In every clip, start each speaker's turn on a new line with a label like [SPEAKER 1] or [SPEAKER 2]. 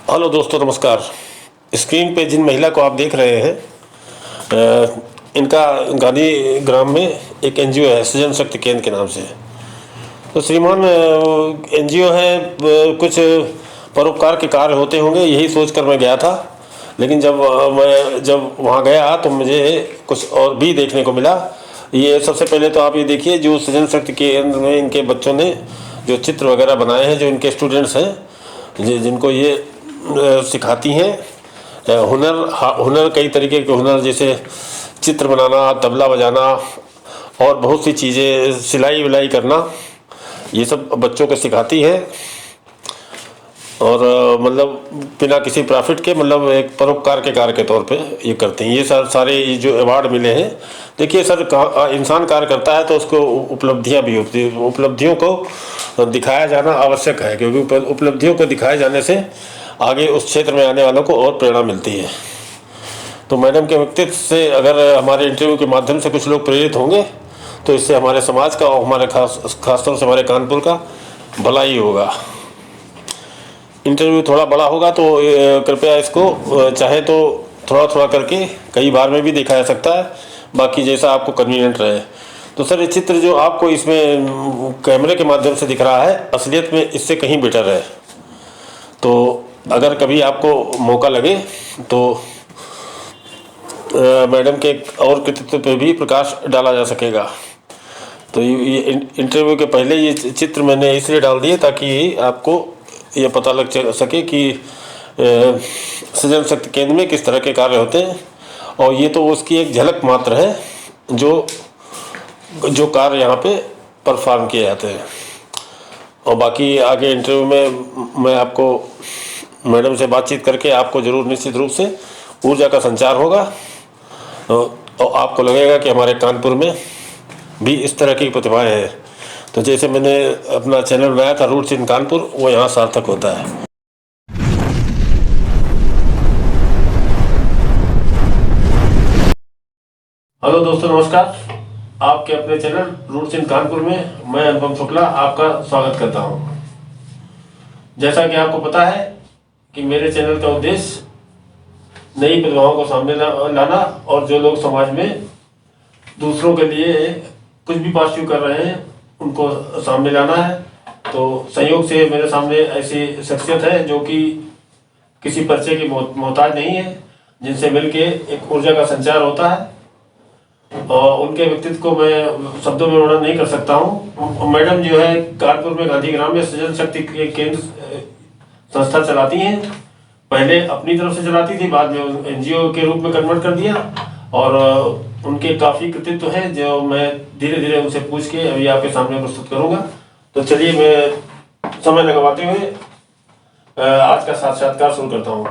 [SPEAKER 1] Hello दोस्तों, नमस्कार। Screen पे जिन महिला को आप देख रहे हैं, इनका गांधी ग्राम में एक एनजीओ है, सृजन शक्ति केंद्र के नाम से। तो श्रीमान, एनजीओ है, कुछ परोपकार के कार्य होते होंगे, यही सोचकर मैं गया था। लेकिन जब वहाँ गया तो मुझे कुछ और भी देखने को मिला। ये सबसे पहले तो आप ये देखिए, जो सृजन शक्ति केंद्र में इनके बच्चों ने जो चित्र वगैरह बनाए हैं, जो इनके स्टूडेंट्स हैं, जिनको ये सिखाती हैं हुनर, कई तरीके के हुनर, जैसे चित्र बनाना, तबला बजाना और बहुत सी चीज़ें, सिलाई विलाई करना, ये सब बच्चों को सिखाती है। और मतलब बिना किसी प्रॉफिट के, मतलब एक परोपकार के कार्य के तौर पे ये करते हैं। ये सारे जो अवार्ड मिले हैं, देखिए सर, इंसान कार्य करता है तो उसको उपलब्धियां भी होती हैं। उपलब्धियों को दिखाया जाना आवश्यक है, क्योंकि उपलब्धियों को दिखाए जाने से आगे उस क्षेत्र में आने वालों को और प्रेरणा मिलती है। तो मैडम के व्यक्तित्व से अगर हमारे इंटरव्यू के माध्यम से कुछ लोग प्रेरित होंगे तो इससे हमारे समाज का और हमारे खासतौर से हमारे कानपुर का भला ही होगा। इंटरव्यू थोड़ा बड़ा होगा तो कृपया इसको चाहे तो थोड़ा थोड़ा करके कई बार में भी देखा जा सकता है, बाकी जैसा आपको कन्वीनियंट रहे। तो सर, ये चित्र जो आपको इसमें कैमरे के माध्यम से दिख रहा है, असलियत में इससे कहीं बेटर है। तो अगर कभी आपको मौका लगे तो मैडम के और कृतित्व पे भी प्रकाश डाला जा सकेगा। तो ये इंटरव्यू के पहले ये चित्र मैंने इसलिए डाल दिए ताकि आपको ये पता लग सके कि सृजन शक्ति केंद्र में किस तरह के कार्य होते हैं। और ये तो उसकी एक झलक मात्र है, जो कार्य यहाँ पे परफॉर्म किए जाते हैं। और बाकी आगे इंटरव्यू में मैं आपको मैडम से बातचीत करके आपको ज़रूर निश्चित रूप से ऊर्जा का संचार होगा और आपको लगेगा कि हमारे कानपुर में भी इस तरह की प्रतिभाएं हैं। तो जैसे मैंने अपना चैनल बनाया था रूट्स इन कानपुर, वो यहाँ सार्थक होता है। हेलो दोस्तों, नमस्कार। आपके अपने चैनल रूट्स इन कानपुर में मैं अनुपम शुक्ला आपका स्वागत करता हूँ। जैसा कि आपको पता है कि मेरे चैनल का उद्देश्य नई प्रतिभाओं को सामने लाना और जो लोग समाज में दूसरों के लिए कुछ भी पॉजिटिव कर रहे हैं उनको सामने लाना है। तो संयोग से मेरे सामने ऐसी शख्सियत है जो कि किसी परिचय की मोहताज नहीं है, जिनसे मिलके एक ऊर्जा का संचार होता है। और उनके व्यक्तित्व को मैं शब्दों में वर्णन नहीं कर सकता हूँ। मैडम जो है कानपुर में गांधी ग्राम में सृजन शक्ति केंद्र संस्था चलाती हैं। पहले अपनी तरफ से चलाती थी, बाद में एनजीओ के रूप में कन्वर्ट कर दिया। और उनके काफ़ी कृतित्व हैं जो मैं धीरे धीरे उनसे पूछ के अभी आपके सामने प्रस्तुत करूंगा। तो चलिए, मैं समय लगवाते हुए आज का साक्षात्कार शुरू करता हूँ।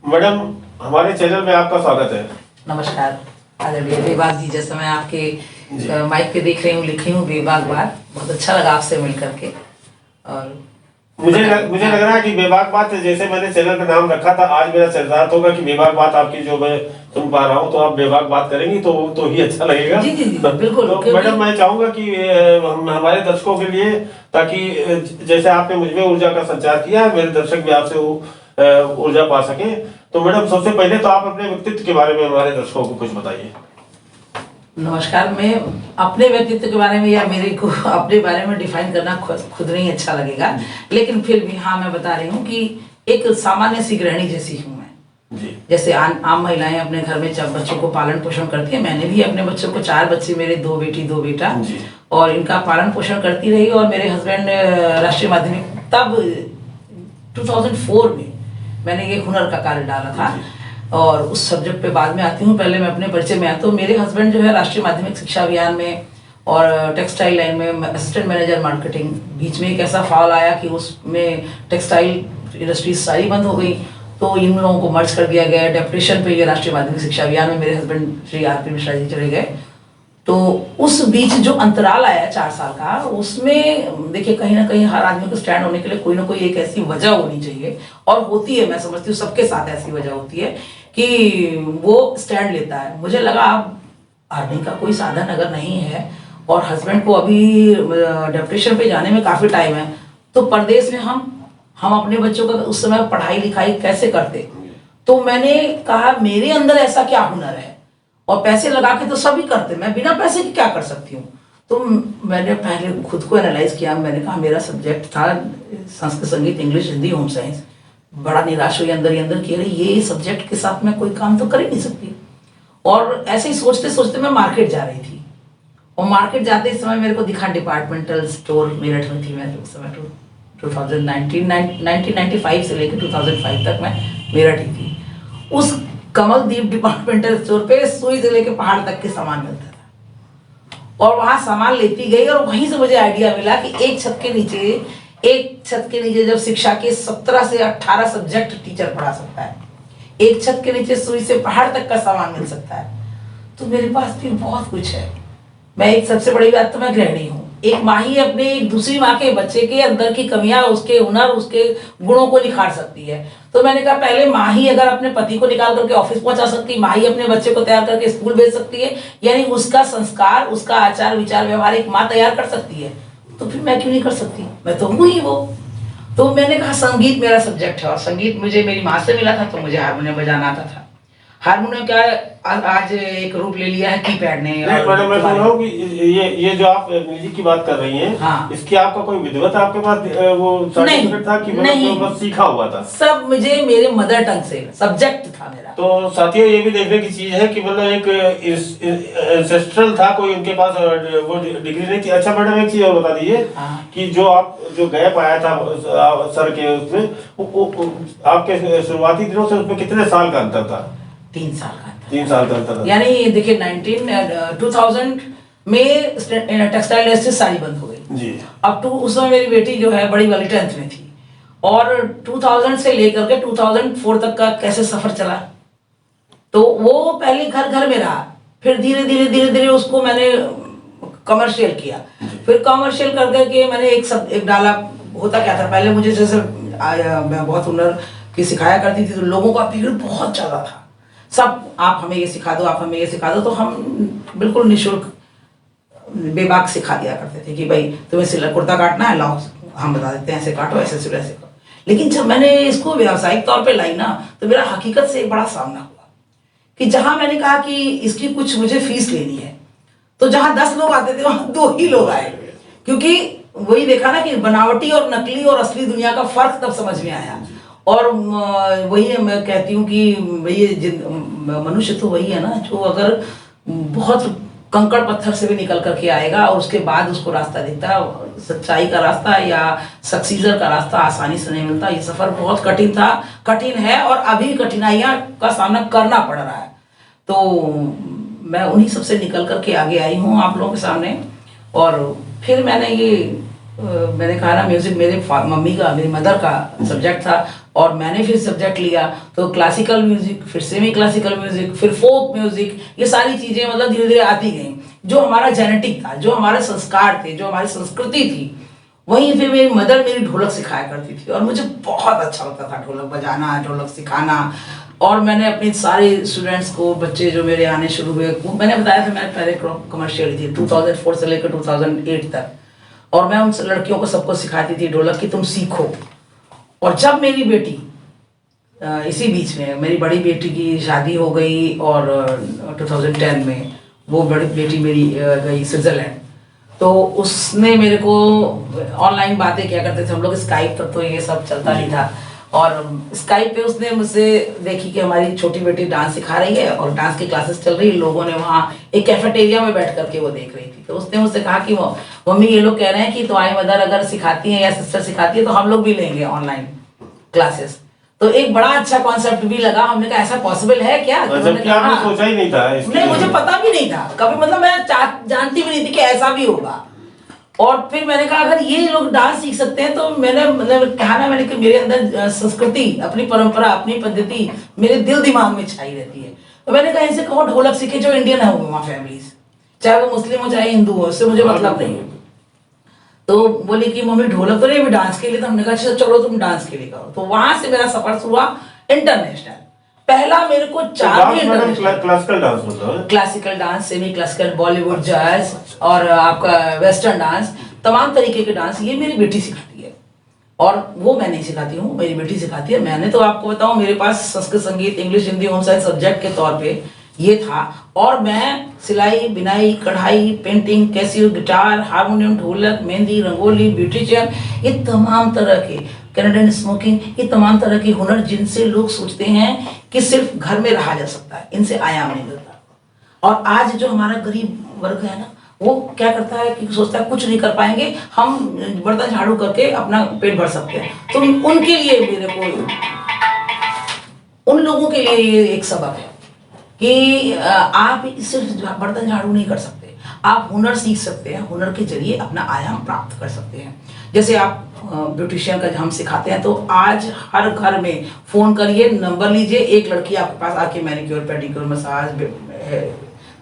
[SPEAKER 1] मैडम, हमारे चैनल में आपका स्वागत है।
[SPEAKER 2] नमस्कार आदरणीय बेबाक जी। जैसे मैं आपके माइक पे देख रही हूँ, लिखी हूँ बेबाक बात। बहुत अच्छा लगा आपसे मिल करके। और
[SPEAKER 1] मुझे लग रहा है कि बेबाक बात, जैसे मैंने चैनल का नाम रखा था, आज मेरा चरितार्थ होगा कि बेबाक बात आपकी जो मैं सुन पा रहा हूँ, तो आप बेबाक बात करेंगी तो ही अच्छा लगेगा।
[SPEAKER 2] जी जी जी, बिल्कुल।
[SPEAKER 1] तो मैडम, मैं चाहूंगा कि हमारे दर्शकों के लिए, ताकि जैसे आपने मुझ में ऊर्जा का संचार किया, मेरे दर्शक भी आपसे ऊर्जा पा सके। तो मैडम, सबसे पहले तो आप अपने व्यक्तित्व के बारे में हमारे दर्शकों को कुछ बताइए।
[SPEAKER 2] नमस्कार। मैं अपने व्यक्तित्व के बारे में या मेरे को अपने बारे में डिफाइन करना खुद नहीं अच्छा लगेगा, लेकिन फिर भी हाँ, मैं बता रही हूँ कि एक सामान्य सी गृहिणी जैसी हूँ मैं। जैसे आम महिलाएं अपने घर में जब बच्चों को पालन पोषण करती है, मैंने भी अपने बच्चों को 4 बच्चे, मेरे 2 बेटी 2 बेटा, और इनका पालन पोषण करती रही। और मेरे हस्बैंड राष्ट्रीय माध्यमिक, तब 2004 में मैंने ये हुनर का कार्य डाला था। और उस सब्जेक्ट पे बाद में आती हूँ, पहले मैं अपने परिचय में आता हूँ। मेरे हस्बैंड जो है राष्ट्रीय माध्यमिक शिक्षा अभियान में और टेक्सटाइल लाइन में असिस्टेंट मैनेजर मार्केटिंग, बीच में एक ऐसा फॉल आया कि उसमें टेक्सटाइल इंडस्ट्री सारी बंद हो गई, तो इन लोगों को मर्ज कर दिया गया। डेप्यूटेशन पे ये राष्ट्रीय माध्यमिक शिक्षा अभियान में मेरे husband Shri R P Mishra ji चले गए। तो उस बीच जो अंतराल आया 4 साल का, उसमें देखिए कहीं ना कहीं हर आदमी को स्टैंड होने के लिए कोई ना कोई एक ऐसी वजह होनी चाहिए, और होती है। मैं समझती हूँ सबके साथ ऐसी वजह होती है कि वो स्टैंड लेता है। मुझे लगा अब अर्निंग का कोई साधन अगर नहीं है और हस्बैंड को अभी डेप्यूटेशन पे जाने में काफ़ी टाइम है, तो परदेश में हम हम अपने बच्चों का उस समय पढ़ाई लिखाई कैसे करते। तो मैंने कहा मेरे अंदर ऐसा क्या हुनर है, और पैसे लगा के तो सभी करते, मैं बिना पैसे के क्या कर सकती हूँ। तो मैंने पहले खुद को एनालाइज किया। मैंने कहा मेरा सब्जेक्ट था संस्कृत, संगीत, इंग्लिश, हिंदी, होम साइंस। बड़ा निराश हुई अंदर ही अंदर कि अरे ये सब्जेक्ट के साथ मैं कोई काम तो कर ही नहीं सकती। और ऐसे ही सोचते सोचते मैं मार्केट जा रही थी, और मार्केट जाते इस समय मेरे को दिखा डिपार्टमेंटल स्टोर मेरठ में थी। मैं उस समय 1995 से लेकर 2005 तक मैं मेरठ ही थी। उस कमलदीप डिपार्टमेंटल स्टोर पे सुई से लेकर पहाड़ तक के सामान मिलता था, और वहां सामान लेती गई, और वहीं से मुझे आइडिया मिला कि एक छत के नीचे जब शिक्षा के 17 से 18 सब्जेक्ट टीचर पढ़ा सकता है, एक छत के नीचे सुई से पहाड़ तक का सामान मिल सकता है, तो मेरे पास भी बहुत कुछ है। मैं एक सबसे बड़ी बात तो मैं गृहिणी हूँ। एक माँ ही अपने एक दूसरी माँ के बच्चे के अंदर की कमियां, उसके हुनर, उसके गुणों को निखार सकती है। तो मैंने कहा पहले माँ ही अगर अपने पति को निकाल करके ऑफिस पहुंचा सकती, माँ ही अपने बच्चे को तैयार करके स्कूल भेज सकती है, यानी उसका संस्कार, उसका आचार विचार व्यवहार एक माँ तैयार कर सकती है, तो फिर मैं क्यों नहीं कर सकती, मैं तो हूँ ही वो। तो मैंने कहा संगीत मेरा सब्जेक्ट है, और संगीत मुझे मेरी माँ से मिला था, तो मुझे हारमोनियम बजाना आता था। हारमोनियम क्या आज एक रूप ले लिया है कीपैड ने।
[SPEAKER 1] मैडम मैं सुन रहा हूँ कि ये जो आप म्यूजिक की बात कर रही हैं,
[SPEAKER 2] हाँ।
[SPEAKER 1] इसकी आपका कोई विधिवत आपके पास वो सर्टिफिकेट था कि मतलब बस सीखा हुआ था?
[SPEAKER 2] सब मुझे मेरे मदर टंग से सब्जेक्ट था मेरा।
[SPEAKER 1] तो साथियों ये भी देखने की चीज है कि मतलब एक एंसेस्ट्रल था, कोई उनके पास वो डिग्री नहीं थी। अच्छा मैडम एक चीज और बता दीजिए कि जो गैप आया था सर के उसमें, आपके शुरुआती दिनों से उसमें कितने साल का अंतर था?
[SPEAKER 2] 3 साल का।
[SPEAKER 1] 3 साल का अंतर।
[SPEAKER 2] यानी देखिए 2000 में टेक्सटाइल इंडस्ट्री सारी बंद हो गई
[SPEAKER 1] जी।
[SPEAKER 2] अब उस समय मेरी बेटी जो है बड़ी वाली 10th में थी, और 2000 से लेकर के 2004 तक का कैसे सफर चला, तो वो पहले घर घर में रहा, फिर धीरे धीरे उसको मैंने कमर्शियल किया, फिर कमर्शियल कर करके मैंने एक डाला। होता क्या था पहले, मुझे जैसे मैं बहुत हुनर की सिखाया करती थी, तो लोगों का भीड़ बहुत ज्यादा था, सब आप हमें ये सिखा दो, आप हमें ये सिखा दो, तो हम बिल्कुल निःशुल्क बेबाक सिखा दिया करते थे कि भाई तुम्हें सिला कुर्ता काटना है, लाओ हम बता देते हैं, ऐसे काटो, ऐसे सिलो, ऐसे करो। लेकिन जब मैंने इसको व्यावसायिक तौर पे लाई ना, तो मेरा हकीकत से एक बड़ा सामना हुआ कि जहां मैंने कहा कि इसकी कुछ मुझे फीस लेनी है, तो जहां 10 लोग आते थे वहां 2 ही लोग आए, क्योंकि वही देखा ना कि बनावटी और नकली और असली दुनिया का फर्क तब समझ में आया। और वही मैं कहती हूँ कि वही मनुष्य तो वही है ना, जो अगर बहुत कंकड़ पत्थर से भी निकल करके आएगा और उसके बाद उसको रास्ता दिखता है। सच्चाई का रास्ता या सक्सीजर का रास्ता आसानी से नहीं मिलता। ये सफर बहुत कठिन था, कठिन है, और अभी कठिनाइयां का सामना करना पड़ रहा है। तो मैं उन्हीं सबसे निकल करके आगे आई हूँ आप लोगों के सामने। और फिर मैंने कहा ना, म्यूजिक मेरे मम्मी का, मेरी मदर का सब्जेक्ट था, और मैंने फिर सब्जेक्ट लिया तो क्लासिकल म्यूजिक, फिर सेमी क्लासिकल म्यूजिक, फिर फोक म्यूजिक, ये सारी चीजें मतलब धीरे धीरे आती गई। जो हमारा जेनेटिक था, जो हमारे संस्कार थे, जो हमारी संस्कृति थी, वहीं फिर मेरी मदर मेरी ढोलक सिखाया करती थी, और मुझे बहुत अच्छा लगता था ढोलक बजाना, ढोलक सिखाना। और मैंने अपने सारे स्टूडेंट्स को, बच्चे जो मेरे आने शुरू हुए, मैंने बताया था मैं पहले कमर्शियल थी 2004 से लेकर 2008 तक, और मैं उन लड़कियों को सबको सिखाती थी ढोलक की तुम सीखो। और जब मेरी बेटी इसी बीच में मेरी बड़ी बेटी की शादी हो गई, और 2010 में वो बड़ी बेटी मेरी गई स्विट्जरलैंड, तो उसने मेरे को ऑनलाइन बातें क्या करते थे हम लोग, स्काइप तक तो ये सब चलता नहीं था, और स्काइप पे उसने मुझसे देखी कि हमारी छोटी बेटी डांस सिखा रही है और डांस की क्लासेस चल रही है, लोगों ने वहाँ एक कैफेटेरिया में बैठ करके वो देख रही थी। तो उसने मुझसे कहा कि मम्मी ये लोग कह रहे हैं कि तुम्हारी मदर अगर सिखाती है या सिस्टर सिखाती है तो हम लोग भी लेंगे ऑनलाइन क्लासेस। तो एक बड़ा अच्छा कॉन्सेप्ट भी लगा। हमने कहा ऐसा पॉसिबल है क्या?
[SPEAKER 1] जबकि आपने सोचा ही नहीं था।
[SPEAKER 2] नहीं, मुझे पता भी नहीं था कभी, मतलब मैं जानती भी नहीं थी कि ऐसा भी होगा। और फिर मैंने कहा अगर ये लोग डांस सीख सकते हैं तो मैंने मतलब कहा ना मैंने कि मेरे अंदर संस्कृति, अपनी परंपरा, अपनी पद्धति मेरे दिल दिमाग में छाई रहती है। तो मैंने कहा इनसे कहो ढोलक सीखे जो इंडियन है वहाँ फैमिलीज, चाहे वो मुस्लिम हो चाहे हिंदू हो, उससे मुझे मतलब नहीं है। तो बोली कि मम्मी ढोलक तो नहीं, डांस के लिए। तो हमने कहा चलो तुम डांस के लिए करो। तो वहां से मेरा सफर हुआ इंटरनेशनल। पहला मेरे को 4
[SPEAKER 1] क्लासिकल डांस होता है,
[SPEAKER 2] classical dance, semi classical, Bollywood, jazz और आपका वेस्टर्न डांस, तमाम तरीके के डांस ये मेरी बेटी सिखाती है। और वो मैं नहीं सिखाती हूँ, मेरी बेटी सिखाती है। मैंने तो आपको बताऊँ, मेरे पास संस्कृत, संगीत, English, Hindi home science subject के तौर पे ये था। और मैं सिलाई, बिनाई, कढ़ाई, पेंटिंग, कैसियो, गिटार, हारमोनियम, ढोलक, मेहंदी, रंगोली, ब्यूटिशियन, ये तमाम तरह के, कैनेडियन स्मोकिंग, ये तमाम तरह के हुनर जिनसे लोग सोचते हैं कि सिर्फ घर में रहा जा सकता है, इनसे आयाम नहीं मिलता। और आज जो हमारा गरीब वर्ग है ना, वो क्या करता है कि सोचता है कुछ नहीं कर पाएंगे, हम बर्तन झाड़ू करके अपना पेट भर सकते हैं। तो उनके लिए मेरे को, उन लोगों के लिए ये एक सबक है कि आप सिर्फ बर्तन झाड़ू नहीं कर सकते, आप हुनर सीख सकते हैं, हुनर के जरिए अपना आयाम प्राप्त कर सकते हैं। जैसे आप ब्यूटिशियन का हम सिखाते हैं, तो आज हर घर में फोन करिए, नंबर लीजिए, एक लड़की आपके पास आके मैनिक्योर, पेडिक्योर, मसाज,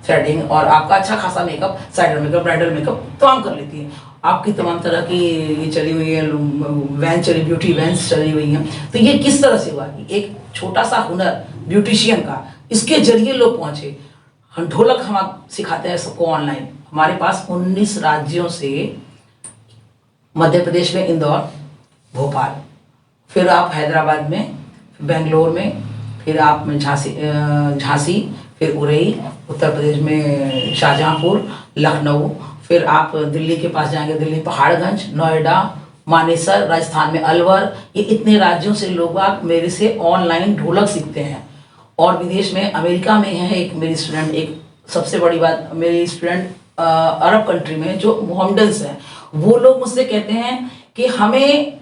[SPEAKER 2] थ्रेडिंग और आपका अच्छा खासा makeup, cider makeup, bridal makeup तमाम कर लेती है। आपकी तमाम तरह की ये चली हुई है, वैन चली, ब्यूटी वैन्स चली हुई हैं। तो ये किस तरह से हुआ कि एक छोटा सा हुनर ब्यूटिशियन का, इसके जरिए लोग पहुंचे। हम ढोलक हम सिखाते हैं सबको ऑनलाइन। हमारे पास 19 राज्यों से, मध्य प्रदेश में इंदौर, भोपाल, फिर आप हैदराबाद में, बेंगलोर में, फिर आप झांसी, फिर उरई, उत्तर प्रदेश में शाहजहांपुर, लखनऊ, फिर आप दिल्ली के पास जाएंगे, दिल्ली पहाड़गंज, नोएडा, मानेसर, राजस्थान में अलवर। ये इतने राज्यों से लोग आप मेरे से ऑनलाइन ढोलक सीखते हैं। और विदेश में, अमेरिका में है एक मेरी स्टूडेंट, एक सबसे बड़ी बात, मेरी स्टूडेंट अरब कंट्री में जो मोहम्मडन्स हैं, वो लोग मुझसे कहते हैं कि हमने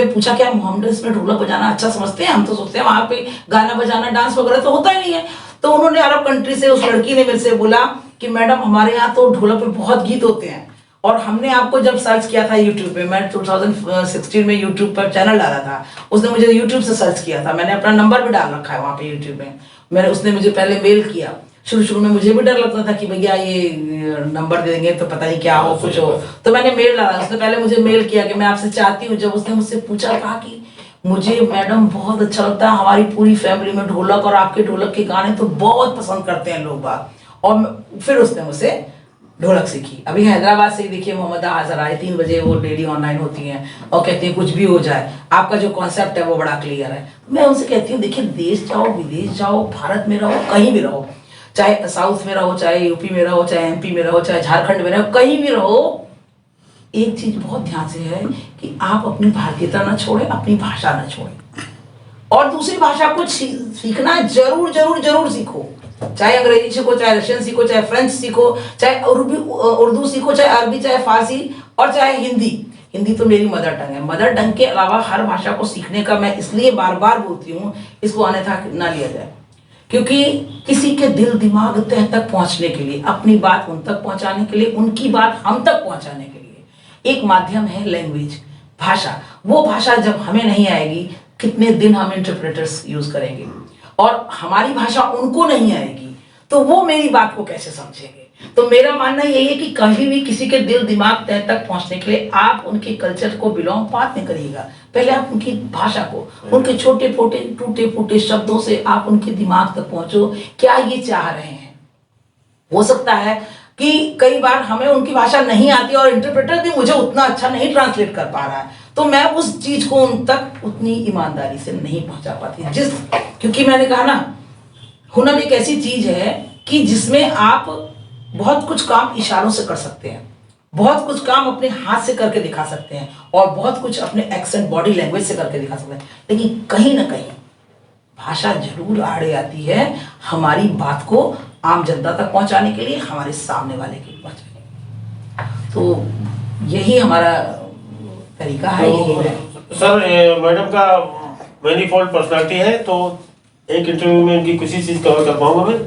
[SPEAKER 2] पूछा क्या मोहम्मडन्स में ढोलक बजाना अच्छा समझते हैं? हम तो सोचते हैं वहाँ पे गाना बजाना, डांस वगैरह तो होता ही नहीं है। तो उन्होंने अरब कंट्री से, उस लड़की ने मेरे से बोला कि मैडम हमारे यहाँ तो ढोलक पे बहुत गीत होते हैं, और हमने आपको जब सर्च किया था यूट्यूब पे, मैं 2016 में यूट्यूब पर चैनल डाला था, उसने मुझे यूट्यूब से सर्च किया था, मैंने अपना नंबर भी डाल रखा है वहाँ पे यूट्यूब में। उसने मुझे पहले मेल किया। शुरू में मुझे भी डर लगता था कि भैया ये नंबर दे देंगे तो पता नहीं क्या हो, कुछ हो, तो मैंने मेल डाला। उसने पहले मुझे मेल किया कि मैं आपसे चाहती हूँ। जब उसने मुझसे पूछा, कहा कि मुझे मैडम बहुत अच्छा लगता है, हमारी पूरी फैमिली में ढोलक और आपके ढोलक के गाने तो बहुत पसंद करते हैं लोग बात। और फिर उसने मुझसे ढोलक सीखी। अभी हैदराबाद से ही देखिए मोहम्मद हाजरा है, 3 बजे वो डेली ऑनलाइन होती हैं और कहती हैं कुछ भी हो जाए, आपका जो कॉन्सेप्ट है वो बड़ा क्लियर है। मैं उनसे कहती हूँ देखिए, देश जाओ, विदेश जाओ, भारत में रहो, कहीं भी रहो, चाहे साउथ में रहो, चाहे यूपी में रहो, चाहे एमपी में रहो, चाहे झारखंड में रहो, कहीं भी रहो, एक चीज बहुत ध्यान से है कि आप अपनी भारतीयता ना छोड़ें, अपनी भाषा ना छोड़ें। और दूसरी भाषा को सीखना जरूर जरूर जरूर सीखो, चाहे अंग्रेजी सीखो, चाहे रशियन सीखो, चाहे फ्रेंच सीखो, चाहे उर्दू सीखो, चाहे अरबी, चाहे फारसी, और चाहे हिंदी। हिंदी तो मेरी मदर टंग है। मदर टंग के अलावा हर भाषा को सीखने का मैं इसलिए बार बार बोलती हूँ, इसको अन्यथा ना लिया जाए, क्योंकि किसी के दिल दिमाग तह तक पहुंचने के लिए, अपनी बात उन तक पहुंचाने के लिए, उनकी बात हम तक पहुंचाने के लिए एक माध्यम है लैंग्वेज, भाषा। वो भाषा जब हमें नहीं आएगी, कितने दिन हम इंटरप्रेटर्स यूज करेंगे, और हमारी भाषा उनको नहीं आएगी तो वो मेरी बात को कैसे समझेंगे। तो मेरा मानना यही है कि कभी भी किसी के दिल दिमाग तह तक पहुंचने के लिए आप उनके कल्चर को बिलोंग बात नहीं करिएगा, पहले आप उनकी भाषा को, उनके छोटे छोटे टूटे फूटे शब्दों से आप उनके दिमाग तक पहुंचो, क्या ये चाह रहे हैं। हो सकता है कि कई बार हमें उनकी भाषा नहीं आती और इंटरप्रेटर भी मुझे उतना अच्छा नहीं ट्रांसलेट कर पा रहा है, तो मैं उस चीज को उन तक उतनी ईमानदारी से नहीं पहुंचा पाती, क्योंकि मैंने कहा ना, हुनर एक ऐसी चीज है कि जिसमें आप बहुत कुछ काम इशारों से कर सकते हैं, बहुत कुछ काम अपने हाथ से करके दिखा सकते हैं, और बहुत कुछ अपने एक्सेंट, बॉडी लैंग्वेज से करके दिखा सकते हैं, लेकिन कहीं ना कहीं भाषा जरूर आड़े आती है हमारी बात को आम जनता तक पहुंचाने के लिए, हमारे सामने वाले के पहुंचाने के लिए। तो यही हमारा तरीका है, यही है।
[SPEAKER 1] सर, मैडम का मैनीफोल्ड पर्सनालिटी है, तो एक इंटरव्यू में इनकी किसी चीज कवर कर पाऊंगा मैं।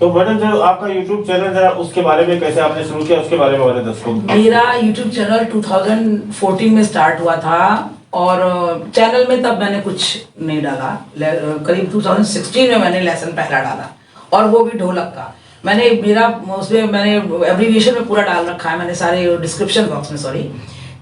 [SPEAKER 1] तो मैडम, जो आपका यूट्यूब चैनल है उसके बारे में कैसे आपने शुरू किया, उसके बारे में हमारे दर्शकों को।
[SPEAKER 2] मेरा यूट्यूब चैनल 2014 में स्टार्ट हुआ था, और चैनल में तब मैंने कुछ नहीं डाला, करीब 2016 में मैंने लेसन पहला डाला, और वो भी ढोलक का। मैंने एब्रीविएशन में पूरा डाल रखा है, मैंने सारे डिस्क्रिप्शन बॉक्स में, सॉरी,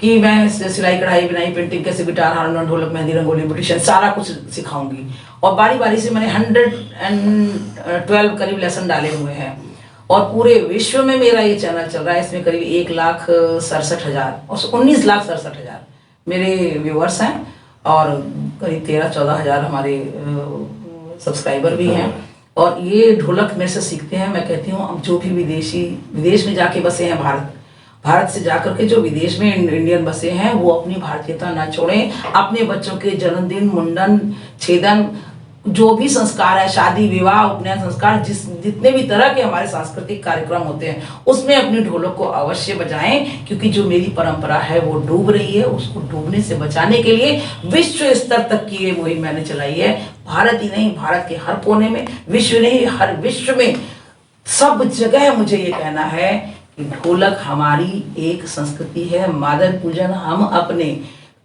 [SPEAKER 2] कि मैं सिलाई, कढ़ाई, बिनाई, पेंटिंग, कैसे गिटार, हारमोनियम, ढोलक, मेहंदी, रंगोली, ब्यूटिशियन, सारा कुछ सिखाऊंगी। और बारी बारी से मैंने 112 करीब लेसन डाले हुए हैं, और पूरे विश्व में मेरा ये चैनल चल रहा है। इसमें करीब 1,67,000 और 19,67,000 मेरे व्यूअर्स हैं और करीब 13-14 हज़ार हमारे सब्सक्राइबर भी हैं। और ये ढोलक मेरे से सीखते हैं। मैं कहती हूँ अब जो भी विदेश में जाके बसे हैं, भारत से जाकर के जो विदेश में इंडियन बसे हैं, वो अपनी भारतीयता ना छोड़ें। अपने बच्चों के जन्मदिन, मुंडन, छेदन, जो भी संस्कार है, शादी विवाह उपनयन संस्कार, जितने भी तरह के हमारे सांस्कृतिक कार्यक्रम होते हैं, उसमें अपनी ढोलक को अवश्य बजाएं। क्योंकि जो मेरी परंपरा है वो डूब रही है, उसको डूबने से बचाने के लिए विश्व स्तर तक की ये मुहिम मैंने चलाई है। भारत ही नहीं, भारत के हर कोने में, विश्व नहीं, हर विश्व में, सब जगह मुझे ये कहना है कि ढोलक हमारी एक संस्कृति है। मादर पूजन हम अपने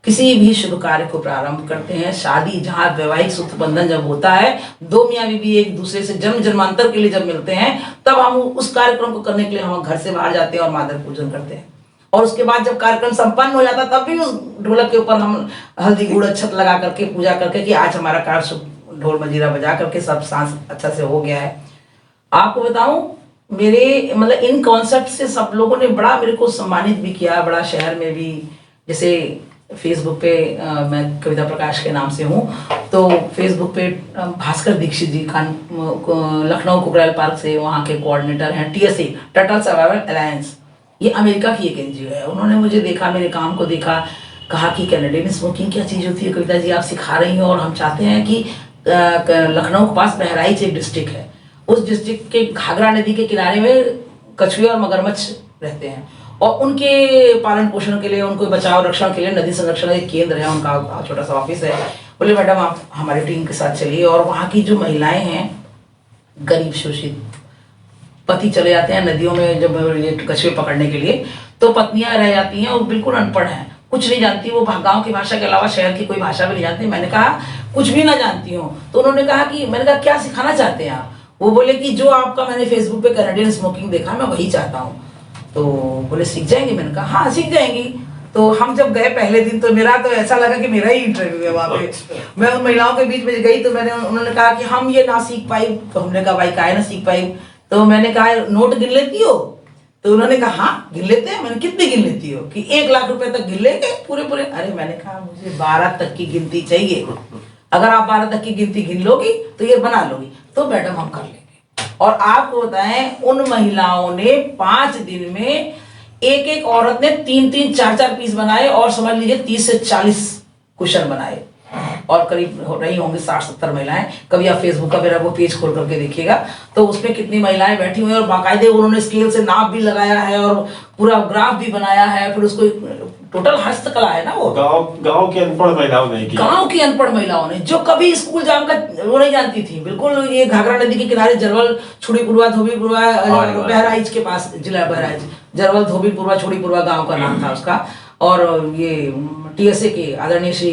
[SPEAKER 2] किसी भी शुभ कार्य को प्रारंभ करते हैं, शादी जहाँ वैवाहिक सूत्र बंधन जब होता है, दो मियाँ बीवी एक दूसरे से जन्म जन्मांतर के लिए जब मिलते हैं, तब हम उस कार्यक्रम को करने के लिए हम घर से बाहर जाते हैं और मादर पूजन करते हैं। और उसके बाद जब कार्यक्रम संपन्न हो जाता तब भी उस ढोलक के ऊपर हम हल्दी गुड़ अक्षत लगा करके पूजा करके कि आज हमारा कार्य शुभ, ढोल मजीरा बजा करके सब सांस अच्छा से हो गया है। आपको बताऊं, मेरे मतलब इन कॉन्सेप्ट से सब लोगों ने बड़ा मेरे को सम्मानित भी किया, बड़ा शहर में भी। जैसे फेसबुक पे मैं कविता प्रकाश के नाम से हूँ, तो फेसबुक पे भास्कर दीक्षित जी लखनऊ कुकरेल पार्क से वहाँ के कोऑर्डिनेटर हैं, TSA टर्टल सर्वाइवल अलायंस, ये अमेरिका की एक NGO है। उन्होंने मुझे देखा, मेरे काम को देखा, कहा कि कैनेडियन स्मोकिंग क्या चीज़ होती है कविता जी, आप सिखा रही हो, और हम चाहते हैं कि लखनऊ के पास बहराइच एक डिस्ट्रिक्ट है, उस डिस्ट्रिक्ट के घाघरा नदी के किनारे में कछुए और मगरमच्छ रहते हैं, और उनके पालन पोषण के लिए, उनको बचाव रक्षण के लिए नदी संरक्षण एक केंद्र है, उनका छोटा सा ऑफिस है। बोले मैडम आप हमारी टीम के साथ चलिए। और वहाँ की जो महिलाएं हैं, गरीब शोषित, पति चले जाते हैं नदियों में जब ये कछुए पकड़ने के लिए, तो पत्नियां रह जाती हैं और बिल्कुल अनपढ़ हैं, कुछ नहीं जानती, वो गाँव की भाषा के अलावा शहर की कोई भाषा भी नहीं जानती। मैंने कहा कुछ भी ना जानती हूँ, तो उन्होंने कहा कि, मैंने कहा क्या सिखाना चाहते हैं आप? वो बोले कि जो आपका मैंने फेसबुक पे कैनेडियन स्मोकिंग देखा, मैं वही चाहता हूँ। तो बोले सीख जाएंगे? मैंने कहा हाँ सीख जाएंगी। तो हम जब गए पहले दिन, तो मेरा तो ऐसा लगा कि मेरा ही इंटरव्यू है वहाँ पे। मैं उन महिलाओं के बीच में गई, तो उन्होंने कहा कि हम ये ना सीख पाई। तो हमने कहा भाई काहे ना सीख पाई? तो मैंने कहा नोट गिन लेती हो? तो उन्होंने कहा हाँ गिन लेते हैं। मैंने कितने गिन लेती हो? कि 1 लाख रुपए तक गिन लेंगे पूरे। अरे मैंने कहा मुझे 12 तक की गिनती चाहिए, अगर आप 12 तक की गिनती गिन लोगी तो ये बना लोगी। तो मैडम हम कर लेंगे। और आपको बताएं, उन महिलाओं ने 5 दिन में एक औरत ने 3-3, 4-4 पीस बनाए, और समझ लीजिए 30 से 40 कुशन बनाए, और करीब हो रही होंगी 60-70 महिलाएं। कभी आप फेसबुक का मेरा वो पेज खोल करके देखिएगा, तो उसमें कितनी महिलाएं बैठी हुई हैं, और बाकायदे उन्होंने स्केल से नाप भी लगाया है और पूरा ग्राफ भी बनाया है। फिर उसको टोटल हस्तकला है ना वो।
[SPEAKER 1] गांव की अनपढ़ महिलाओं ने किया।
[SPEAKER 2] गांव की अनपढ़ महिलाओं ने, जो कभी स्कूल जाकर वो नहीं जानती थी, बिल्कुल ये घाघरा नदी के किनारे जरवल, छुड़ीपुरवा, धोबीपुरवा, बहराइच के पास, जिला बहराइच, जरवल, धोबीपुरवा, छुड़ीपुरवा गांव का नाम था उसका। और ये TSA के आदरणीय श्री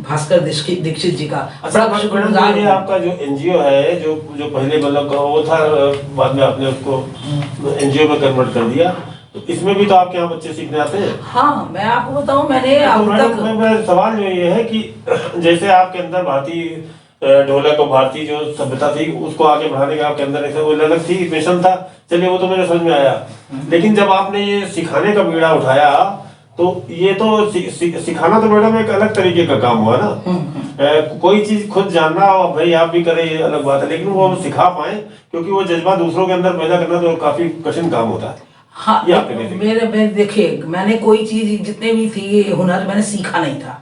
[SPEAKER 2] भास्कर दीक्षित जी का
[SPEAKER 1] बड़ा शुक्रगुजार हूं। आपका जो NGO है, जो पहले मतलब वो था, बाद में आपने उसको NGO में कन्वर्ट कर दिया, तो इसमें भी तो आपके यहाँ बच्चे सीखने आते हैं?
[SPEAKER 2] हाँ, मैं आपको बताऊं, मैंने अब तक
[SPEAKER 1] मेरा सवाल जो ये है कि जैसे आपके अंदर भारतीय ढोलक और भारतीय जो सभ्यता थी, उसको आगे बढ़ाने का आपके अंदर ऐसा वो अलग थी, मिशन था, चलिए वो तो मेरे समझ में आया। लेकिन जब आपने ये सिखाने का बीड़ा उठाया, तो ये तो सिखाना तो मैडम एक अलग तरीके का काम हुआ ना। कोई चीज खुद जानना, और भाई आप भी करें, ये अलग बात है, लेकिन वो सिखा पाए, क्योंकि वो जज्बा दूसरों के अंदर पैदा करना तो काफी कठिन काम होता है।
[SPEAKER 2] हाँ, मेरे देखिए, मैंने कोई चीज जितने भी थी ये हुनर मैंने सीखा नहीं था,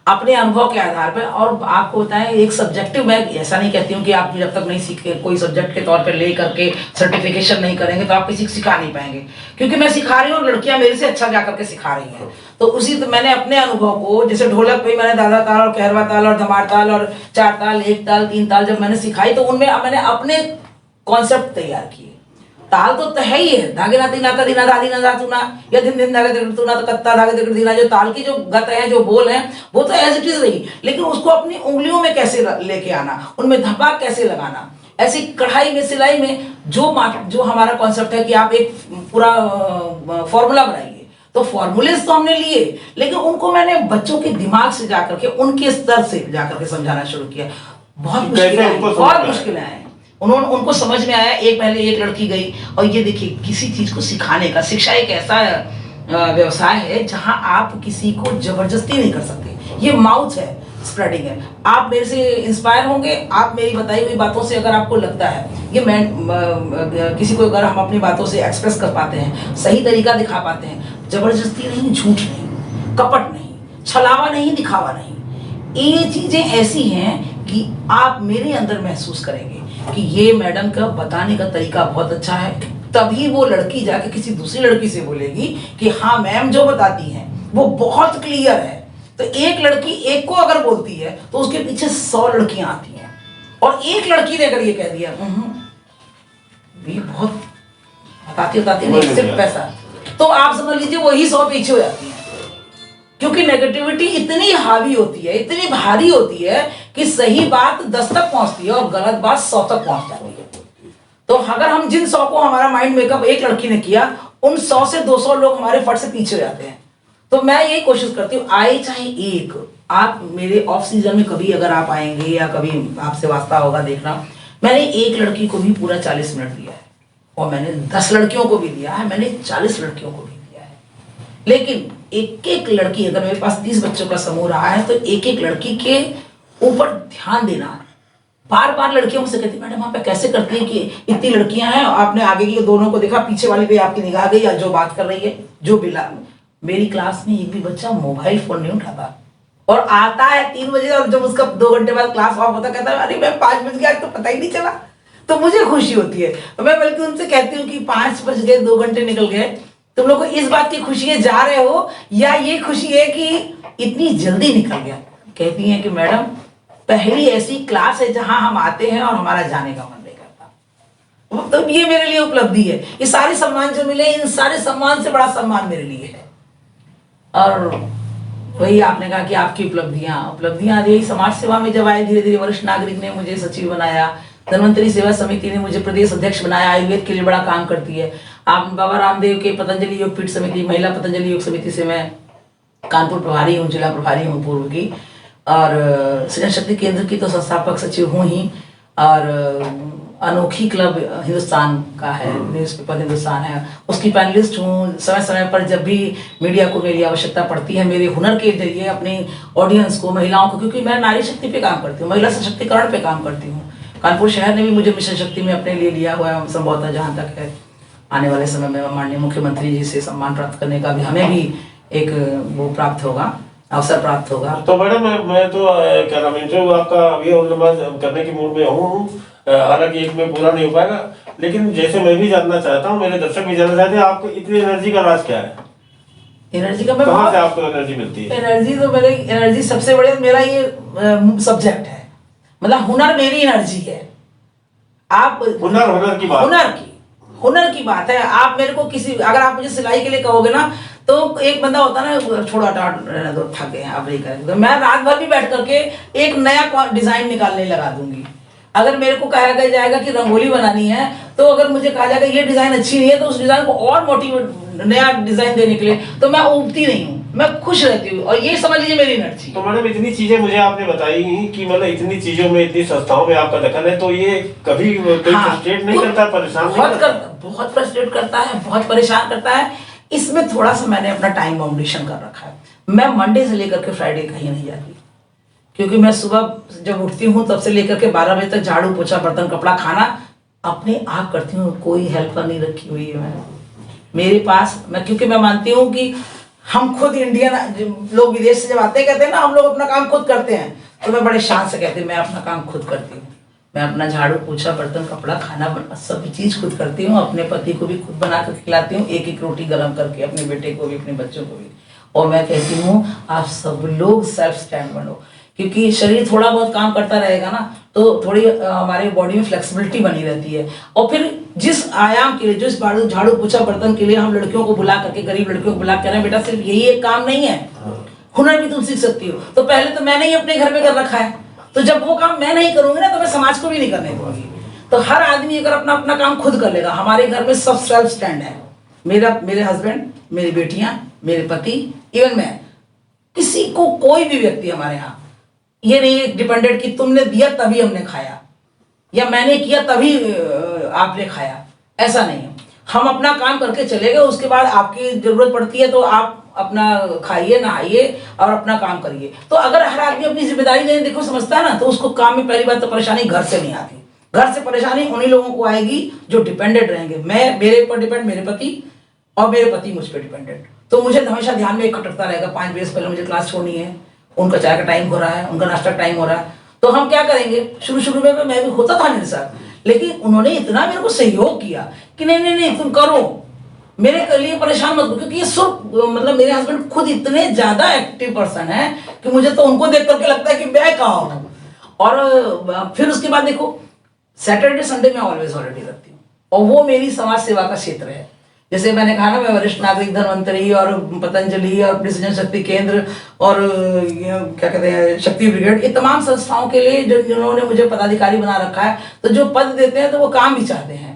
[SPEAKER 2] अपने अनुभव के आधार पर। और आपको बताएं, एक सब्जेक्टिव, मैं ऐसा नहीं कहती हूँ कि आप जब तक नहीं सीखे, कोई सब्जेक्ट के तौर पे ले करके सर्टिफिकेशन नहीं करेंगे तो आप किसी को सिखा नहीं पाएंगे, क्योंकि मैं सिखा रही हूँ, लड़कियां मेरे से अच्छा जाकर के सिखा रही हैं। तो मैंने अपने अनुभव को, जैसे ढोलक पे मैंने दादा ताल और कहरवा ताल और धमार ताल और 4 ताल, 1 ताल, 3 ताल जब मैंने सिखाई, तो उनमें मैंने अपने कॉन्सेप्ट तैयार किए। ताल तो है ही है, धागे ना तीना दीना धादी ना धातुना, या दिन दिन धागे तूना तो कत्ता धागे दगड़ दीना, जो ताल की जो गत है, जो बोल है, वो तो एज इट इज रही, लेकिन उसको अपनी उंगलियों में कैसे लेके आना, उनमें धपाक कैसे लगाना, ऐसी कढ़ाई में, सिलाई में जो हमारा कॉन्सेप्ट है कि आप एक पूरा फॉर्मूला बनाइए। तो फॉर्मूलेस तो हमने लिए, लेकिन उनको मैंने बच्चों के दिमाग से जाकर के, उनके स्तर से जाकर के समझाना शुरू किया। बहुत मुश्किल है। उनको समझ में आया। पहले एक लड़की गई, और ये देखिए, किसी चीज को सिखाने का, शिक्षा एक ऐसा व्यवसाय है जहां आप किसी को जबरदस्ती नहीं कर सकते। ये माउथ है, स्प्रेडिंग है। आप मेरे से इंस्पायर होंगे, आप मेरी बताई हुई बातों से अगर आपको लगता है कि मैं किसी को अगर हम अपनी बातों से एक्सप्रेस कर पाते हैं, सही तरीका दिखा पाते हैं, जबरदस्ती नहीं, झूठ नहीं, कपट नहीं, छलावा नहीं, दिखावा नहीं, ये चीजें ऐसी हैं कि आप मेरे अंदर महसूस करेंगे कि ये मैडम का बताने का तरीका बहुत अच्छा है। तभी वो लड़की जाके किसी दूसरी लड़की से बोलेगी कि हाँ मैम जो बताती हैं वो बहुत क्लियर है। तो एक लड़की एक को अगर बोलती है तो उसके पीछे 100 लड़कियां आती हैं, और एक लड़की ने अगर ये कह दिया ये बहुत बताती बताती नहीं, सिर्फ पैसा, तो आप समझ लीजिए वही 100 पीछे हो जाती हैं। क्योंकि नेगेटिविटी इतनी हावी होती है, इतनी भारी होती है कि सही बात 10 तक पहुंचती है और गलत बात 100 तक पहुंच जाती है। तो अगर हम जिन 100 को हमारा माइंड मेकअप एक लड़की ने किया, उन 100 से 200 लोग हमारे फट से पीछे हो जाते हैं। तो मैं यही कोशिश करती हूँ, आए चाहे एक, आप मेरे ऑफ सीजन में कभी अगर आप आएंगे या कभी आपसे वास्ता होगा देखना, मैंने एक लड़की को भी पूरा 40 मिनट दिया है, और मैंने 10 लड़कियों को भी दिया है, मैंने 40 लड़कियों को भी दिया है। लेकिन एक एक लड़की, अगर मेरे पास 30 बच्चों का समूह रहा है, तो एक एक लड़की के ऊपर ध्यान देना है। बार बार लड़कियों मुझसे कहती मैडम आप कैसे करती है कि इतनी लड़कियां हैं, आपने आगे की दोनों को देखा, पीछे वाली पे आपकी निगाह गई, या जो बात कर रही है, जो बिला मेरी क्लास में एक भी बच्चा मोबाइल फोन नहीं उठाता, और आता है 3 बजे, और जब उसका 2 घंटे बाद क्लास ऑफ होता कहता है अरे मैम 5 बज गया, तो पता ही नहीं चला। तो मुझे खुशी होती है, मैं बल्कि उनसे कहती हूँ कि 5 बज गए, 2 घंटे निकल गए, तुम लोग को इस बात की खुशी है जा रहे हो, या ये खुशी है कि इतनी जल्दी निकल गया। कहती हैं कि मैडम पहली ऐसी क्लास है जहां हम आते हैं और हमारा जाने का मन नहीं करता। तो ये मेरे लिए उपलब्धि है। ये सारे सम्मान जो मिले, इन सारे सम्मान से बड़ा सम्मान मेरे लिए है। और वही आपने कहा कि आपकी उपलब्धियां यही समाज सेवा में जब आए, धीरे धीरे वरिष्ठ नागरिक ने मुझे सचिव बनाया, धन्वंतरी सेवा समिति ने मुझे प्रदेश अध्यक्ष बनाया, आयुर्वेद के लिए बड़ा काम करती है। आप बाबा रामदेव के पतंजलि योगपीठ समिति, महिला पतंजलि योग समिति से मैं कानपुर प्रभारी हूँ, जिला प्रभारी हूँ पूर्व की, और सृजन शक्ति केंद्र की तो संस्थापक सचिव हूँ ही, और अनोखी क्लब हिंदुस्तान का है, न्यूज़पेपर हिंदुस्तान है, उसकी पैनलिस्ट हूँ। समय समय पर जब भी मीडिया को मेरी आवश्यकता पड़ती है, मेरे हुनर के जरिए अपनी ऑडियंस को, महिलाओं को, क्योंकि मैं नारी शक्ति पे काम करती हूँ, महिला सशक्तिकरण पे काम करती हूँ। कानपुर शहर ने भी मुझे मिशन शक्ति में अपने लिए लिया हुआ है, संभवतः जहाँ तक है आने वाले समय में माननीय मुख्यमंत्री जी से सम्मान प्राप्त करने का भी हमें भी एक वो प्राप्त होगा, अवसर प्राप्त होगा।
[SPEAKER 1] तो मैडम मैं तो क्या नाम, इंटरव्यू आपका अभी करने की मूड में हूँ, हालांकि एक में पूरा नहीं हो पाएगा, लेकिन जैसे मैं भी जानना चाहता हूँ, मेरे दर्शक भी जानना चाहते हैं, आपको इतनी एनर्जी का राज क्या है?
[SPEAKER 2] एनर्जी का
[SPEAKER 1] कहाँ से आपको एनर्जी मिलती है?
[SPEAKER 2] एनर्जी तो मेरी एनर्जी सबसे बड़े मेरा ये सब्जेक्ट है, मतलब हुनर मेरी एनर्जी है। आप हुनर की बात है। आप मेरे को किसी, अगर आप मुझे सिलाई के लिए कहोगे ना, तो एक बंदा होता है ना, छोड़ा थक गए आप नहीं करेंगे, तो मैं रात भर भी बैठ करके एक नया डिजाइन निकालने लगा दूंगी। अगर मेरे को कहा जाएगा कि रंगोली बनानी है, तो अगर मुझे कहा जाएगा ये डिजाइन अच्छी नहीं है, तो उस डिजाइन को और मोटिवेट नया डिजाइन देने के लिए, तो मैं उबती नहीं हूँ, मैं खुश रहती हूँ, और ये समझ लीजिए मेरी एनर्जी।
[SPEAKER 1] तो मैडम इतनी चीजें मुझे आपने बताई कि मतलब इतनी चीजों में, इतनी संस्थाओं में आपका दखल है, तो ये कभी फ्रस्ट्रेट नहीं करता, परेशान नहीं करता?
[SPEAKER 2] बहुत फ्रस्ट्रेट करता है, बहुत परेशान करता है। इसमें थोड़ा सा मैंने अपना टाइम बाउंडेशन कर रखा है। मैं मंडे से लेकर के फ्राइडे कहीं नहीं जाती, क्योंकि मैं सुबह जब उठती हूँ तब से लेकर के 12 बजे तक झाड़ू पोछा बर्तन कपड़ा खाना अपने आप करती हूँ, कोई हेल्पर नहीं रखी हुई है मैंने मेरे पास। क्योंकि मैं मानती हूँ कि हम खुद इंडियन लोग विदेश से जब आते कहते हैं ना हम लोग अपना काम खुद करते हैं, तो मैं बड़े शान से कहती हूँ मैं अपना काम खुद करती हूँ। मैं अपना झाड़ू पोछा बर्तन कपड़ा खाना सब चीज़ खुद करती हूँ, अपने पति को भी खुद बना कर खिलाती हूँ, एक एक रोटी गर्म करके, अपने बेटे को भी, अपने बच्चों को भी। और मैं कहती हूँ आप सब लोग सेल्फ स्टैंड बनो, क्योंकि शरीर थोड़ा बहुत काम करता रहेगा ना, तो थोड़ी हमारे बॉडी में फ्लेक्सिबिलिटी बनी रहती है। और फिर जिस आयाम के लिए, जिस झाड़ू पोछा बर्तन के लिए हम लड़कियों को बुला करके, गरीब लड़कियों को बुला कर, बेटा सिर्फ यही एक काम नहीं है, हुनर भी तुम सीख सकती हो। तो पहले तो मैंने ही अपने घर में कर रखा है, तो जब वो काम मैं नहीं करूंगी ना, तो मैं समाज को भी नहीं करने दूंगी। तो हर आदमी अगर अपना अपना काम खुद कर लेगा, हमारे घर में सब सेल्फ स्टैंड है, मेरे हस्बैंड, मेरी बेटियां, मेरे पति, इवन मैं, किसी को कोई भी व्यक्ति हमारे यहाँ ये नहीं डिपेंडेंट कि तुमने दिया तभी हमने खाया, या मैंने किया तभी आपने खाया, ऐसा नहीं है। हम अपना काम करके चले गए, उसके बाद आपकी जरूरत पड़ती है तो आप अपना खाइए नहाइए और अपना काम करिए। तो अगर हर आदमी अपनी जिम्मेदारी नहीं देखो समझता है ना, तो उसको काम में पहली बात तो परेशानी घर से नहीं आती। घर से परेशानी उन्हीं लोगों को आएगी जो डिपेंडेंट रहेंगे। मैं मेरे ऊपर डिपेंड, मेरे पति, और मेरे पति मुझ पर डिपेंडेंट। तो मुझे हमेशा ध्यान में एक खटकता रहेगा, 5 बजे से पहले मुझे क्लास छोड़नी है, उनका चाय का टाइम हो रहा है, उनका नाश्ता का टाइम हो रहा है। तो हम क्या करेंगे, शुरू शुरू में मैं भी होता था मेरे साथ, लेकिन उन्होंने इतना मेरे को सहयोग किया कि नहीं नहीं नहीं तुम करो, मेरे लिए परेशान मत हो, क्योंकि ये सब मतलब मेरे हस्बैंड खुद इतने ज्यादा एक्टिव पर्सन है कि मुझे तो उनको देख करके लगता है कि मैं कहाँ हूँ। और फिर उसके बाद देखो, सैटरडे संडे में ऑलवेज हॉलिडे रखती हूँ, और वो मेरी समाज सेवा का क्षेत्र है। जैसे मैंने कहा ना, मैं वरिष्ठ नागरिक धन्वंतरी और पतंजलि और अपनी सृजन शक्ति केंद्र और क्या कहते हैं शक्ति ब्रिगेड, ये तमाम संस्थाओं के लिए जिन्होंने मुझे पदाधिकारी बना रखा है, तो जो पद देते हैं तो वो काम भी चाहते हैं,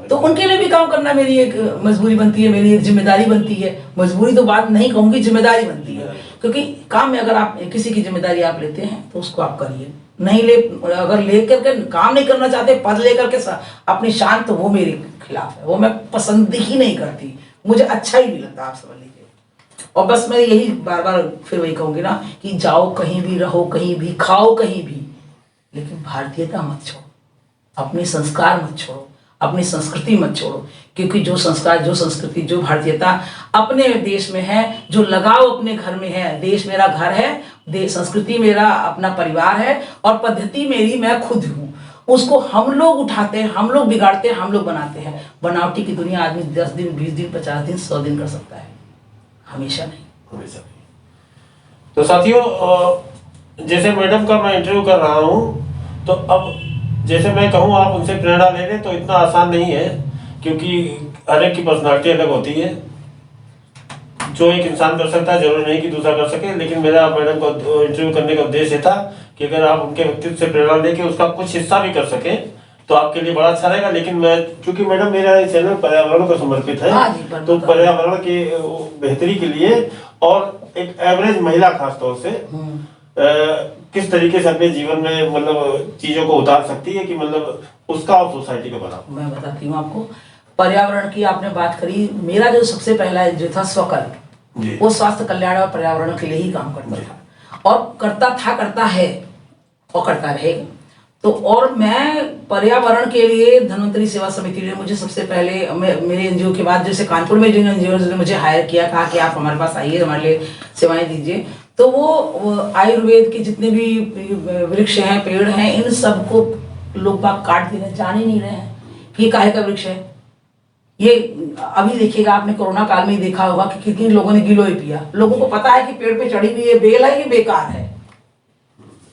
[SPEAKER 2] तो उनके लिए भी काम करना मेरी एक मजबूरी बनती है, मेरी एक जिम्मेदारी बनती है। मजबूरी तो बात नहीं कहूँगी, जिम्मेदारी बनती है, क्योंकि काम में अगर आप किसी की जिम्मेदारी आप लेते हैं तो उसको आप करिए, नहीं ले अगर लेकर के काम नहीं करना चाहते, पद लेकर के अपनी शान, तो वो मेरे खिलाफ है, वो मैं पसंद ही नहीं करती, मुझे अच्छा ही नहीं लगता, आप समझ लीजिए। और बस मैं यही बार बार फिर वही कहूँगी ना कि जाओ कहीं भी, रहो कहीं भी, खाओ कहीं भी, लेकिन भारतीयता मत छोड़ो, अपने संस्कार मत छोड़ो, अपनी संस्कृति मत छोड़ो, क्योंकि जो संस्कार, जो संस्कृति, जो भारतीयता अपने देश में है, जो लगाव अपने घर में है, देश मेरा घर है, देश संस्कृति मेरा अपना परिवार है, और पद्धति मेरी मैं खुद हूँ, उसको हम लोग उठाते हैं, हम लोग बिगाड़ते हैं, हम लोग बनाते हैं। बनावटी की दुनिया आदमी 10 दिन 20 दिन 50 दिन 100 दिन कर सकता है, हमेशा नहीं।
[SPEAKER 1] हमेशा नहीं। तो साथियों, जैसे मैडम का मैं इंटरव्यू कर रहा हूँ, तो अब जैसे मैं कहूँ आप उनसे प्रेरणा ले लें तो इतना आसान नहीं है, क्योंकि हर एक की पर्सनालिटी अलग होती है। जो एक इंसान कर सकता है जरूरी नहीं कि दूसरा कर सके, लेकिन मेरा मैडम को इंटरव्यू करने का उद्देश्य था कि अगर आप उनके व्यक्तित्व से प्रेरणा लेके उसका कुछ हिस्सा भी कर सकें तो आपके लिए बड़ा अच्छा रहेगा। लेकिन मैं, चूंकि मैडम मेरा ये चैनल पर्यावरण को समर्पित है, तो पर्यावरण की बेहतरी के लिए और एक एवरेज महिला खासतौर से किस तरीके से अपने जीवन में मतलब चीजों को उतार सकती है कि मतलब उसका और सोसाइटी का बना।
[SPEAKER 2] मैं बताती हूँ आपको, पर्यावरण की आपने बात करी, मेरा जो सबसे पहला जो था स्वकल्प, वो स्वास्थ्य कल्याण और पर्यावरण के लिए ही काम करता था, और करता है और करता रहेगा। तो और मैं पर्यावरण के लिए धन्वंतरी सेवा समिति ने मुझे सबसे पहले, मेरे एनजीओ के बाद, जैसे कानपुर में जिन एनजीओ ने मुझे हायर किया, कहा कि आप हमारे पास आइए, हमारे लिए सेवाएं दीजिए, तो वो आयुर्वेद के जितने भी वृक्ष हैं, पेड़ हैं, इन सबको लोग बाग काट देने, जान ही नहीं रहे हैं कि ये काहे का वृक्ष है। ये अभी देखिएगा, आपने कोरोना काल में ही देखा होगा कि कितने लोगों ने गिलोय पिया। लोगों को पता है कि पेड़ पे चढ़ी हुई ये बेल है, ये बेकार है,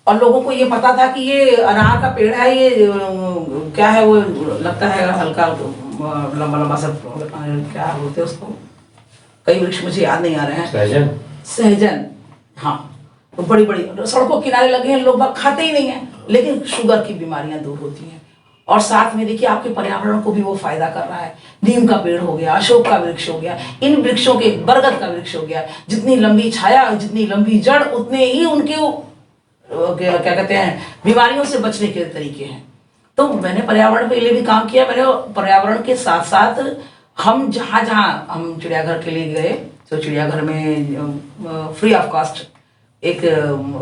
[SPEAKER 2] और लोगों को ये पता था कि ये अनार का पेड़ है, ये क्या है, वो लगता है हल्का लंबा लंबा सा, क्या बोलते हैं उसको, कई वृक्ष मुझे याद नहीं आ रहे हैं, सहजन, हाँ, तो बड़ी बड़ी सड़कों किनारे लगे हैं, लोग बाग खाते ही नहीं है, लेकिन शुगर की बीमारियां दूर होती हैं। और साथ में देखिए आपके पर्यावरण को भी वो फायदा कर रहा है। नीम का पेड़ हो गया, अशोक का वृक्ष हो गया, इन वृक्षों के, बरगद का वृक्ष हो गया, जितनी लंबी छाया, जितनी लंबी जड़, उतने ही उनके क्या कहते हैं बीमारियों से बचने के तरीके हैं। तो मैंने पर्यावरण के लिए भी काम किया। मैंने पर्यावरण के साथ साथ हम जहाँ जहाँ हम चिड़ियाघर के लिए गए, तो चिड़ियाघर में फ्री ऑफ कॉस्ट एक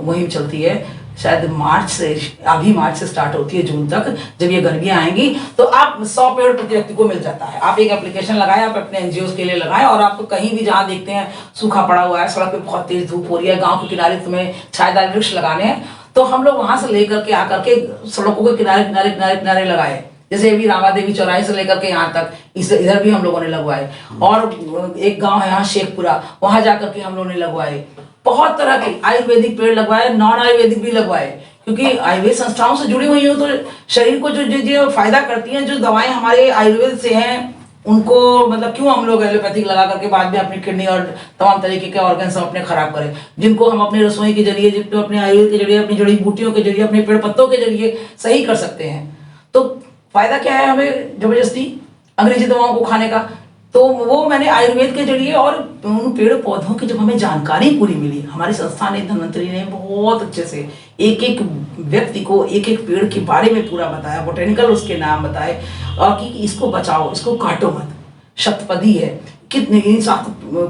[SPEAKER 2] मुहिम चलती है, शायद मार्च से, अभी मार्च से स्टार्ट होती है जून तक। जब ये गर्मियाँ आएंगी तो आप 100 पेड़ प्रति व्यक्ति को मिल जाता है। आप एक एप्लीकेशन लगाएं, आप अपने एनजीओ के लिए लगाएं, और आपको कहीं भी जहाँ देखते हैं सूखा पड़ा हुआ है, सड़क पे बहुत तेज धूप हो रही है, गाँव के किनारे तुम्हें छायादार वृक्ष लगाने हैं, तो हम लोग वहाँ से लेकर के आकर के सड़कों के किनारे किनारे किनारे किनारे लगाए। जैसे अभी रामा देवी चौराहे से लेकर के यहाँ तक, इधर भी हम लोगों ने लगवाए। और एक गाँव है यहाँ शेखपुरा, वहाँ जाकर के हम लोगों ने लगवाए। बहुत तरह के आयुर्वेदिक पेड़ लगवाए, नॉन आयुर्वेदिक भी लगवाए, क्योंकि आयुर्वेद संस्थाओं से जुड़ी हुई हो तो शरीर को जो फायदा करती हैं, जो दवाएं हमारे आयुर्वेद से हैं, उनको मतलब क्यों हम लोग एलोपैथिक लगा करके बाद में अपनी किडनी और तमाम तरीके के ऑर्गन्स हम अपने खराब करें, जिनको हम अपनी रसोई के जरिए, जिनको अपने आयुर्वेद के जरिए, अपनी जड़ी बूटियों के जरिए, अपने पेड़ पत्तों के जरिए सही कर सकते हैं। तो फायदा क्या है हमें जबरदस्ती अंग्रेजी दवाओं को खाने का? तो वो मैंने आयुर्वेद के जरिए और उन पेड़ पौधों की जब हमें जानकारी पूरी मिली, हमारी संस्था ने, धन्वंतरी ने बहुत अच्छे से एक एक व्यक्ति को एक एक पेड़ के बारे में पूरा बताया, बोटेनिकल उसके नाम बताए, और कि इसको बचाओ, इसको काटो मत। शतपदी है, कितने इन 7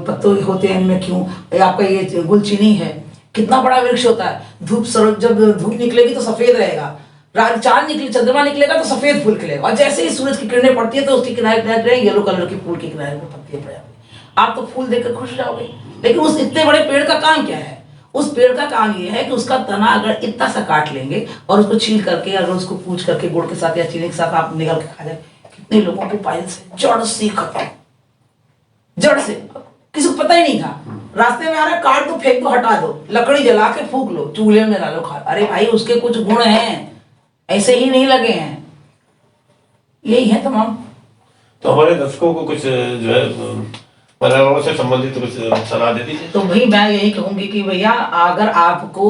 [SPEAKER 2] पत्ते होते हैं इनमें, क्यों आपका ये गुलचीनी है, कितना बड़ा वृक्ष होता है। धूप जब धूप निकलेगी तो सफेद रहेगा, चांद निकले चंद्रमा निकलेगा तो सफेद फूल खिलेगा, और जैसे ही सूरज की किरणें पड़ती है तो उसके किनारे किनारे येलो कलर के फूल के किनारे में पत्तियां पड़ जाती हैं। आप तो फूल देखकर खुश हो जाओगे, लेकिन उस इतने बड़े पेड़ का काम क्या है? उस पेड़ का काम ये है कि उसका तना अगर इतना सा काट लेंगे और उसको छील करके अगर उसको पूछ करके गुड़ के साथ या चीनी के साथ आप निकल के खा जाए, कितने लोगों की पाइल्स जड़ से खत्म, जड़ से, किसी को पता ही नहीं था। रास्ते में आ रहा है, काट दो, फेंक दो, हटा दो, लकड़ी जला के फूक लो, चूल्हे में डालो, खा। अरे भाई उसके कुछ गुण हैं, ऐसे ही नहीं लगे हैं, यही है तमाम।
[SPEAKER 1] तो हमारे दर्शकों को कुछ जो है पर्यावरण से संबंधित कुछ सलाह दे दीजिए।
[SPEAKER 2] तो भाई मैं यही कहूंगी कि भैया अगर आपको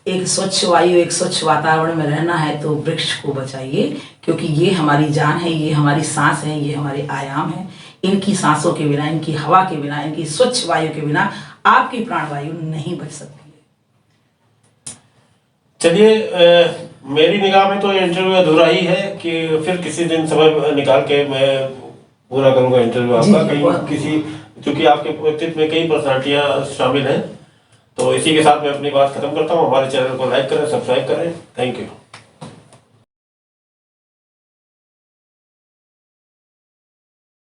[SPEAKER 2] एक स्वच्छ वायु, एक स्वच्छ वातावरण में रहना है तो वृक्ष को बचाइए, क्योंकि ये हमारी जान है, ये हमारी सांस है, ये हमारे आयाम है। इनकी सांसों के बिना, इनकी हवा के बिना, इनकी स्वच्छ वायु के बिना आपकी प्राणवायु नहीं बच सकती है।
[SPEAKER 1] चलिए, मेरी निगाह में तो ये इंटरव्यू अधूरा ही है, कि फिर किसी दिन समय निकाल के मैं पूरा करूंगा इंटरव्यू आपका। कहीं किसी, क्योंकि आपके व्यक्तित्व में कई पर्सनालिटियां शामिल हैं। तो इसी के साथ मैं अपनी बात खत्म करता हूँ। हमारे चैनल को लाइक करें, सब्सक्राइब करें। Thank you.